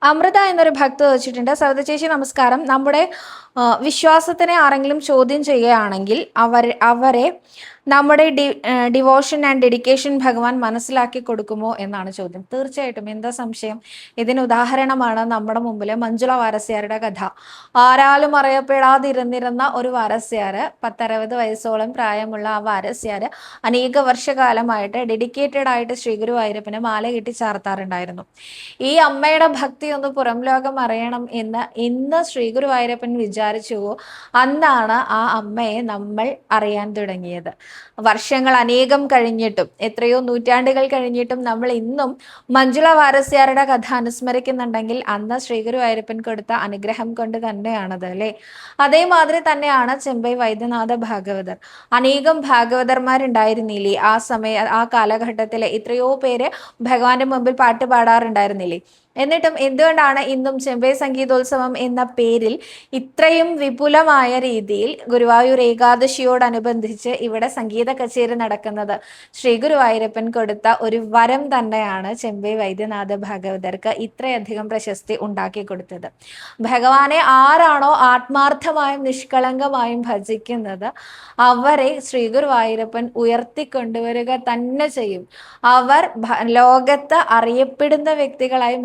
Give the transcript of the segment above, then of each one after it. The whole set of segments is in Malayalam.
അമൃത എന്നൊരു ഭക്ത ചോദിച്ചിട്ടുണ്ട്, സവിത ചേച്ചി നമസ്കാരം. നമ്മുടെ വിശ്വാസത്തിനെ ആരെങ്കിലും ചോദ്യം ചെയ്യുകയാണെങ്കിൽ അവരെ നമ്മുടെ ഡിവോഷൻ ആൻഡ് ഡെഡിക്കേഷൻ ഭഗവാൻ മനസ്സിലാക്കി കൊടുക്കുമോ എന്നാണ് ചോദ്യം. തീർച്ചയായിട്ടും, എന്താ സംശയം? ഇതിന് ഉദാഹരണമാണ് നമ്മുടെ മുമ്പിൽ മഞ്ജുള വാരസ്യാരുടെ കഥ. ആരാലും അറിയപ്പെടാതിരുന്നിരുന്ന ഒരു വാരസ്യാര്, 10-60 വയസ്സോളം പ്രായമുള്ള ആ വാരസ്യാര് അനേക വർഷകാലമായിട്ട് ഡെഡിക്കേറ്റഡ് ആയിട്ട് ശ്രീ ഗുരുവായൂരപ്പന് മാല കെട്ടി ചാർത്താറുണ്ടായിരുന്നു. ഈ അമ്മയുടെ ഭക്തി ഒന്ന് പുറം ലോകം അറിയണം എന്ന് ഇന്ന് ശ്രീ ഗുരുവായൂരപ്പൻ വിചാരിച്ചുവോ, അന്നാണ് ആ അമ്മയെ നമ്മൾ അറിയാൻ തുടങ്ങിയത്. വർഷങ്ങൾ അനേകം കഴിഞ്ഞിട്ടും, എത്രയോ നൂറ്റാണ്ടുകൾ കഴിഞ്ഞിട്ടും നമ്മൾ ഇന്നും മഞ്ജുള വാരസ്യാരുടെ കഥ അനുസ്മരിക്കുന്നുണ്ടെങ്കിൽ അന്ന് ശ്രീ ഗുരുവായൂരപ്പൻ കൊടുത്ത അനുഗ്രഹം കൊണ്ട് തന്നെയാണത്, അല്ലേ? അതേമാതിരി തന്നെയാണ് ചെമ്പൈ വൈദ്യനാഥ ഭാഗവതർ. അനേകം ഭാഗവതർമാരുണ്ടായിരുന്നില്ലേ ആ കാലഘട്ടത്തിൽ? എത്രയോ പേര് ഭഗവാന്റെ മുമ്പിൽ പാട്ട് പാടാറുണ്ടായിരുന്നില്ലേ? എന്നിട്ടും എന്തുകൊണ്ടാണ് ഇന്നും ചെമ്പൈ സംഗീതോത്സവം എന്ന പേരിൽ ഇത്രയും വിപുലമായ രീതിയിൽ ഗുരുവായൂർ ഏകാദശിയോടനുബന്ധിച്ച് ഇവിടെ സംഗീത കച്ചേരി നടക്കുന്നത്? ശ്രീ ഗുരുവായൂരപ്പൻ കൊടുത്ത ഒരു വരം തന്നെയാണ് ചെമ്പൈ വൈദ്യനാഥ ഭാഗവതർക്ക് ഇത്രയധികം പ്രശസ്തി ഉണ്ടാക്കി കൊടുത്തത്. ഭഗവാനെ ആരാണോ ആത്മാർത്ഥമായും നിഷ്കളങ്കമായും ഭജിക്കുന്നത്, അവരെ ശ്രീ ഗുരുവായൂരപ്പൻ ഉയർത്തിക്കൊണ്ടുവരിക തന്നെ ചെയ്യും. അവർ ലോകത്ത് അറിയപ്പെടുന്ന വ്യക്തികളായി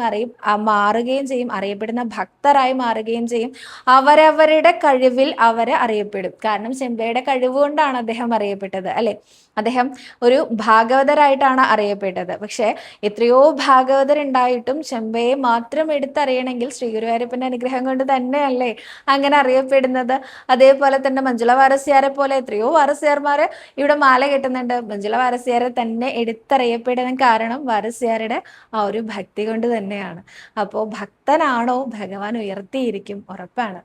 മാറുകയും ചെയ്യും, അറിയപ്പെടുന്ന ഭക്തരായി മാറുകയും ചെയ്യും. അവരവരുടെ കഴിവിൽ അവരെ അറിയപ്പെടും. കാരണം ചെമ്പയുടെ കഴിവ് കൊണ്ടാണ് അദ്ദേഹം അറിയപ്പെട്ടത്, അല്ലെ? അദ്ദേഹം ഒരു ഭാഗവതരായിട്ടാണ് അറിയപ്പെട്ടത്. പക്ഷെ എത്രയോ ഭാഗവതരുണ്ടായിട്ടും ചെമ്പയെ മാത്രം എടുത്തറിയണമെങ്കിൽ ശ്രീ ഗുരുവായൂരപ്പന്റെ അനുഗ്രഹം കൊണ്ട് തന്നെയല്ലേ അങ്ങനെ അറിയപ്പെടുന്നത്. അതേപോലെ തന്നെ മഞ്ജുള വാരസ്യാരെ പോലെ എത്രയോ വാരസ്യാർമാര് ഇവിടെ മാല കെട്ടുന്നുണ്ട്. മഞ്ജുള വാരസ്യാരെ തന്നെ എടുത്തറിയപ്പെടാൻ കാരണം വാരസ്യാരുടെ ആ ഒരു ഭക്തി കൊണ്ട് തന്നെയാണ്. അപ്പോൾ ഭക്തനാണോ ഭഗവാൻ ഉയർത്തിയിരിക്കും, ഉറപ്പാണ്.